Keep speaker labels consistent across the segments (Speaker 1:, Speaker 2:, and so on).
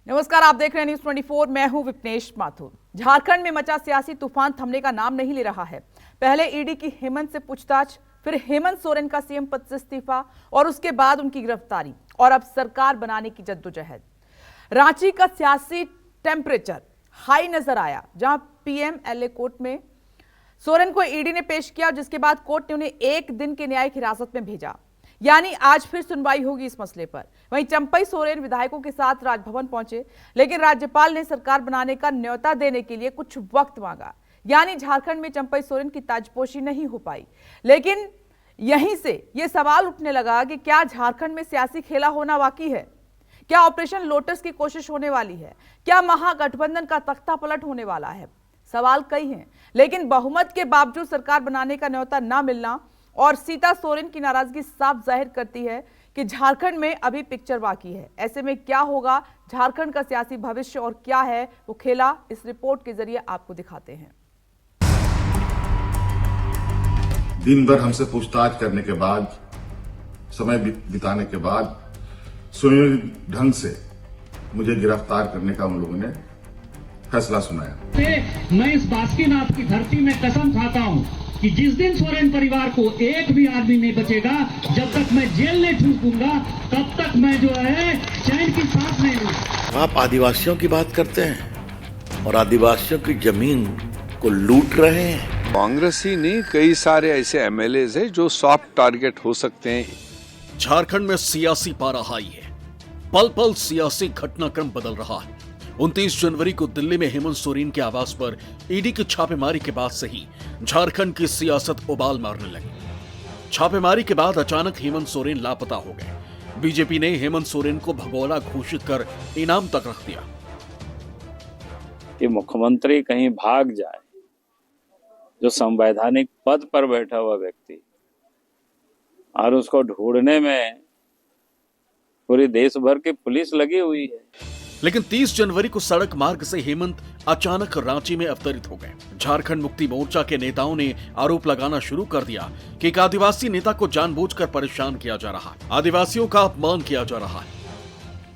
Speaker 1: नमस्कार, आप देख रहे हैं न्यूज 24। मैं हूं विपनेश माथुर। झारखंड में मचा सियासी तूफान थमने का नाम नहीं ले रहा है। पहले ईडी की हेमंत से पूछताछ, फिर हेमंत सोरेन का सीएम पद से इस्तीफा और उसके बाद उनकी गिरफ्तारी और अब सरकार बनाने की जद्दोजहद। रांची का सियासी टेम्परेचर हाई नजर आया, जहां पीएमएलए कोर्ट में सोरेन को ईडी ने पेश किया, जिसके बाद कोर्ट ने उन्हें 1 दिन की न्यायिक हिरासत में भेजा। यानी आज फिर सुनवाई होगी इस मसले पर। वहीं चंपई सोरेन विधायकों के साथ राजभवन पहुंचे, लेकिन राज्यपाल ने सरकार बनाने का न्योता देने के लिए कुछ वक्त मांगा। यानी झारखंड में चंपई सोरेन की ताजपोशी नहीं हो पाई। लेकिन यहीं से यह सवाल उठने लगा कि क्या झारखंड में सियासी खेला होना बाकी है? क्या ऑपरेशन लोटस की कोशिश होने वाली है? क्या महागठबंधन का तख्ता पलट होने वाला है? सवाल कई हैं, लेकिन बहुमत के बावजूद सरकार बनाने का न्योता न मिलना और सीता सोरेन की नाराजगी साफ जाहिर करती है कि झारखंड में अभी पिक्चर बाकी है। ऐसे में क्या होगा झारखंड का सियासी भविष्य और क्या है वो खेला, इस रिपोर्ट के जरिए आपको दिखाते हैं।
Speaker 2: दिन भर हमसे पूछताछ करने के बाद, समय बिताने के बाद सुनियोजित ढंग से मुझे गिरफ्तार करने का उन लोगों ने फैसला सुनाया।
Speaker 3: मैं इस बासुकीनाथ की धरती में कसम खाता हूं कि जिस दिन सोरेन परिवार को एक भी आदमी नहीं बचेगा, जब तक मैं जेल नहीं ठूंकूंगा तब तक मैं जो है चैन की सांस नहीं लूंगा।
Speaker 4: आप आदिवासियों की बात करते हैं और आदिवासियों की जमीन को लूट रहे हैं।
Speaker 5: कांग्रेस ही नहीं, कई सारे ऐसे एमएलए हैं जो सॉफ्ट टारगेट हो सकते हैं।
Speaker 6: झारखंड में सियासी पारा हाई है, पल पल सियासी घटनाक्रम बदल रहा है। 29 जनवरी को दिल्ली में हेमंत सोरेन के आवास पर ईडी की छापेमारी के बाद से ही झारखंड की सियासत उबाल मारने लगी। छापेमारी के बाद अचानक हेमंत सोरेन लापता हो गए। बीजेपी ने हेमंत सोरेन को भगोड़ा घोषित कर इनाम तक रख दिया।
Speaker 7: कि मुख्यमंत्री कहीं भाग जाए, जो संवैधानिक पद पर बैठा हुआ व्यक्ति, और उसको ढूंढने में पूरी देश भर की पुलिस लगी हुई है।
Speaker 6: लेकिन 30 जनवरी को सड़क मार्ग से हेमंत अचानक रांची में अवतरित हो गए। झारखंड मुक्ति मोर्चा के नेताओं ने आरोप लगाना शुरू कर दिया कि एक आदिवासी नेता को जानबूझकर परेशान किया जा रहा है, आदिवासियों का अपमान किया जा रहा है।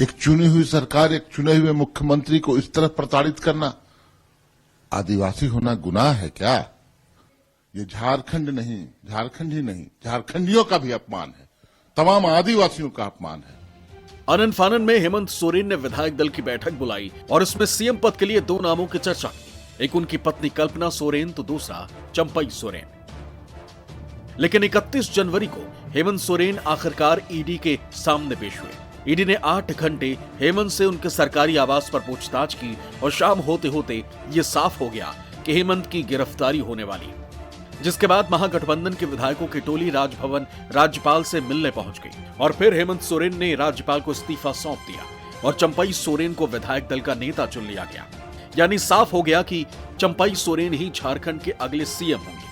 Speaker 8: एक चुनी हुई सरकार, एक चुने हुए मुख्यमंत्री को इस तरह प्रताड़ित करना, आदिवासी होना गुनाह है क्या? ये झारखंड नहीं, झारखंड ही नहीं, झारखंडियों का भी अपमान है, तमाम आदिवासियों का अपमान है।
Speaker 6: आनन फानन में हेमंत सोरेन ने विधायक दल की बैठक बुलाई और इसमें सीएम पद के लिए 2 नामों की चर्चा की। एक उनकी पत्नी कल्पना सोरेन तो दूसरा चंपई सोरेन। लेकिन 31 जनवरी को हेमंत सोरेन आखिरकार ईडी के सामने पेश हुए। ईडी ने 8 घंटे हेमंत से उनके सरकारी आवास पर पूछताछ की और शाम होते होते ये साफ हो गया कि हेमंत की गिरफ्तारी होने वाली है। जिसके बाद महागठबंधन के विधायकों की टोली राजभवन राज्यपाल से मिलने पहुंच गई और फिर हेमंत सोरेन ने राज्यपाल को इस्तीफा सौंप दिया और चंपई सोरेन को विधायक दल का नेता चुन लिया गया। यानी साफ हो गया कि चंपई सोरेन ही झारखंड के अगले सीएम होंगे।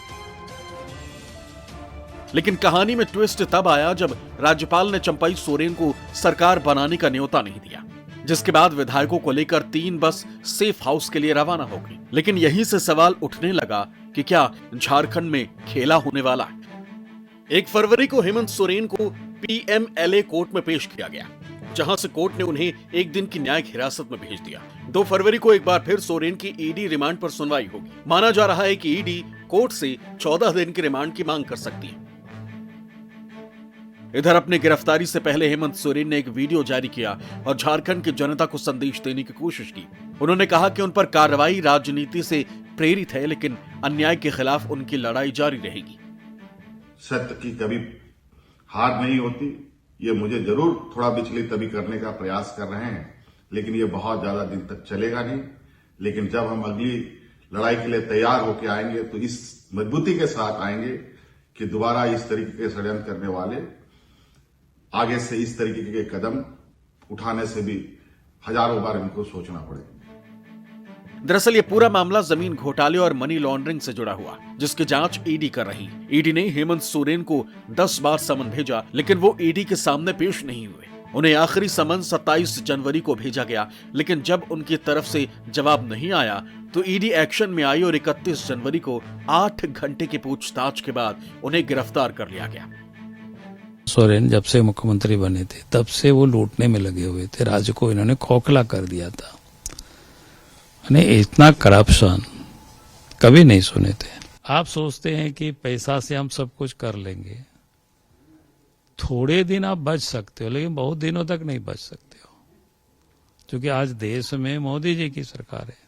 Speaker 6: लेकिन कहानी में ट्विस्ट तब आया जब राज्यपाल ने चंपई सोरेन को सरकार बनाने का न्योता नहीं दिया, जिसके बाद विधायकों को लेकर 3 बस सेफ हाउस के लिए रवाना हो गई। लेकिन यहीं से सवाल उठने लगा कि क्या झारखंड में खेला होने वाला है? 1 फरवरी को हेमंत सोरेन को पीएमएलए कोर्ट में पेश किया गया, जहां से कोर्ट ने उन्हें 1 दिन की न्यायिक हिरासत में भेज दिया। 2 फरवरी को एक बार फिर सोरेन की ईडी रिमांड पर सुनवाई होगी। माना जा रहा है कि ईडी कोर्ट से 14 दिन की रिमांड की मांग कर सकती है। इधर अपनी गिरफ्तारी से पहले हेमंत सोरेन ने एक वीडियो जारी किया और झारखंड की जनता को संदेश देने की कोशिश की। उन्होंने कहा कि उन पर कार्रवाई राजनीति से प्रेरित है, लेकिन अन्याय के खिलाफ उनकी लड़ाई जारी रहेगी।
Speaker 2: सत्य की कभी हार नहीं होती। ये मुझे जरूर थोड़ा विचलित अभी करने का प्रयास कर रहे हैं, लेकिन ये बहुत ज्यादा दिन तक चलेगा नहीं। लेकिन जब हम अगली लड़ाई के लिए तैयार होकर आएंगे तो इस मजबूती के साथ आएंगे कि दोबारा इस तरीके के षड्यंत्र करने वाले आगे से इस तरीके के कदम उठाने से भी हजारों बार इनको सोचना पड़ेगा।
Speaker 6: दरअसल ये पूरा मामला जमीन घोटाले और मनी लॉन्ड्रिंग से जुड़ा हुआ, जिसकी जांच ईडी कर रही। ईडी ने हेमंत सोरेन को 10 बार समन भेजा, लेकिन वो ईडी के सामने पेश नहीं हुए। उन्हें आखिरी समन 27 जनवरी को भेजा गया, लेकिन जब उनकी तरफ से जवाब नहीं आया तो ईडी एक्शन में आई और 31 जनवरी को 8 घंटे की पूछताछ के बाद उन्हें गिरफ्तार कर लिया गया।
Speaker 9: सोरेन जब से मुख्यमंत्री बने थे तब से वो लूटने में लगे हुए थे, राज्य को इन्होंने खोखला कर दिया था। इतना करप्शन कभी नहीं सुने थे। आप सोचते हैं कि पैसा से हम सब कुछ कर लेंगे, थोड़े दिन आप बच सकते हो लेकिन बहुत दिनों तक नहीं बच सकते हो, क्योंकि आज देश में मोदी जी की सरकार है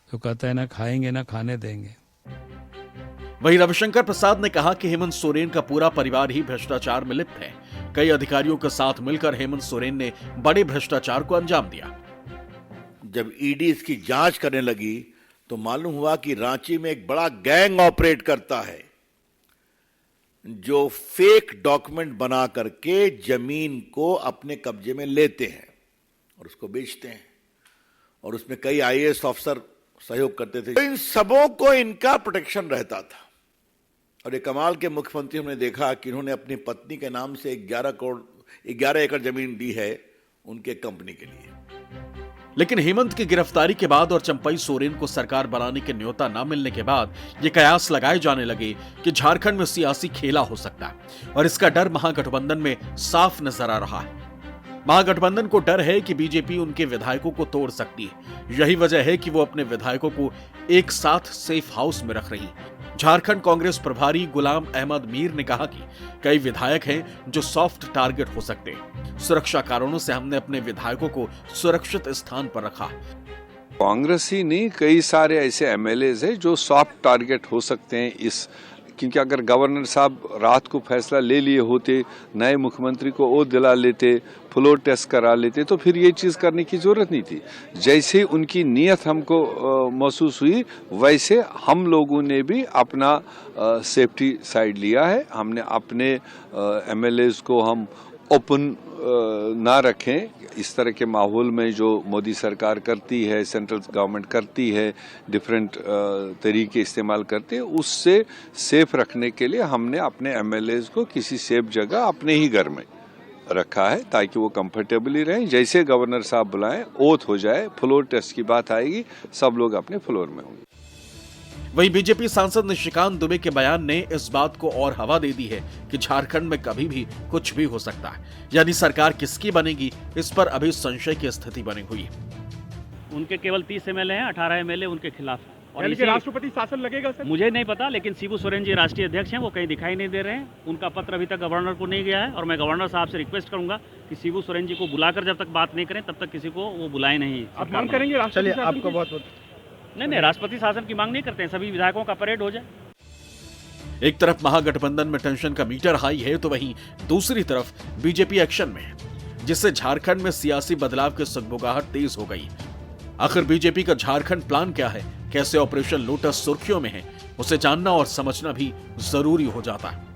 Speaker 9: जो कहता है ना खाएंगे ना खाने देंगे।
Speaker 6: वहीं रविशंकर प्रसाद ने कहा कि हेमंत सोरेन का पूरा परिवार ही भ्रष्टाचार में लिप्त है। कई अधिकारियों के साथ मिलकर हेमंत सोरेन ने बड़े भ्रष्टाचार को अंजाम दिया।
Speaker 4: जब ईडी इसकी जांच करने लगी तो मालूम हुआ कि रांची में एक बड़ा गैंग ऑपरेट करता है जो फेक डॉक्यूमेंट बना करके जमीन को अपने कब्जे में लेते हैं और उसको बेचते हैं, और उसमें कई आईएएस ऑफिसर सहयोग करते थे। तो इन सबों को इनका प्रोटेक्शन रहता था। और एक कमाल के मुख्यमंत्री हमने देखा कि इन्होंने अपनी पत्नी के नाम से 11 एकड़ जमीन दी है उनके कंपनी के लिए।
Speaker 6: लेकिन हेमंत की गिरफ्तारी के बाद और चंपई सोरेन को सरकार बनाने के न्योता न मिलने के बाद ये कयास लगाए जाने लगे कि झारखंड में सियासी खेला हो सकता है, और इसका डर महागठबंधन में साफ नजर आ रहा है। महागठबंधन को डर है कि बीजेपी उनके विधायकों को तोड़ सकती है। यही वजह है कि वो अपने विधायकों को एक साथ सेफ हाउस में रख रही। झारखंड कांग्रेस प्रभारी गुलाम अहमद मीर ने कहा कि कई विधायक हैं जो सॉफ्ट टारगेट हो सकते हैं। सुरक्षा कारणों से हमने अपने विधायकों को सुरक्षित स्थान पर रखा।
Speaker 5: कांग्रेस ही नहीं, कई सारे ऐसे एमएलएज हैं जो सॉफ्ट टारगेट हो सकते हैं इस, क्योंकि अगर गवर्नर साहब रात को फैसला ले लिए होते, नए मुख्यमंत्री को ओथ दिला लेते, फ्लोर टेस्ट करा लेते, तो फिर ये चीज करने की जरूरत नहीं थी। जैसे उनकी नीयत हमको महसूस हुई वैसे हम लोगों ने भी अपना सेफ्टी साइड लिया है। हमने अपने एमएलएज को हम ओपन ना रखें। इस तरह के माहौल में जो मोदी सरकार करती है, सेंट्रल गवर्नमेंट करती है, डिफरेंट तरीके इस्तेमाल करते हैं, उससे सेफ रखने के लिए हमने अपने एमएलएज को किसी सेफ जगह अपने ही घर में रखा है ताकि वो कंफर्टेबली रहें। जैसे गवर्नर साहब बुलाएं, ओथ हो जाए, फ्लोर टेस्ट की बात आएगी, सब लोग अपने फ्लोर में होंगे।
Speaker 6: वहीं बीजेपी सांसद निशिकांत दुबे के बयान ने इस बात को और हवा दे दी है कि झारखंड में कभी भी कुछ भी हो सकता है, यानी सरकार किसकी बनेगी इस पर अभी संशय की स्थिति बनी हुई है।
Speaker 3: उनके केवल 30 एमएलए हैं, 18 एमएलए उनके खिलाफ हैं। और
Speaker 10: यानी कि राष्ट्रपति शासन लगेगा सर?
Speaker 3: मुझे नहीं पता, लेकिन शिबू सोरेन जी राष्ट्रीय अध्यक्ष हैं, वो कहीं दिखाई नहीं दे रहे हैं। उनका पत्र अभी तक गवर्नर को नहीं गया है, और मैं गवर्नर साहब से रिक्वेस्ट करूंगा कि शिबू सोरेन जी को बुलाकर जब तक बात नहीं करें तब तक किसी को वो बुलाए नहीं।
Speaker 10: आप मांग करेंगे राष्ट्रपति शासन? आपको बहुत
Speaker 3: नहीं, राष्ट्रपति शासन की मांग नहीं करते हैं, सभी विधायकों का परेड हो जाए।
Speaker 6: एक तरफ महागठबंधन में टेंशन का मीटर हाई है तो वहीं दूसरी तरफ बीजेपी एक्शन में है, जिससे झारखंड में सियासी बदलाव की सुगबुगाहट तेज हो गई। आखिर बीजेपी का झारखंड प्लान क्या है, कैसे ऑपरेशन लोटस सुर्खियों में है, उसे जानना और समझना भी जरूरी हो जाता है।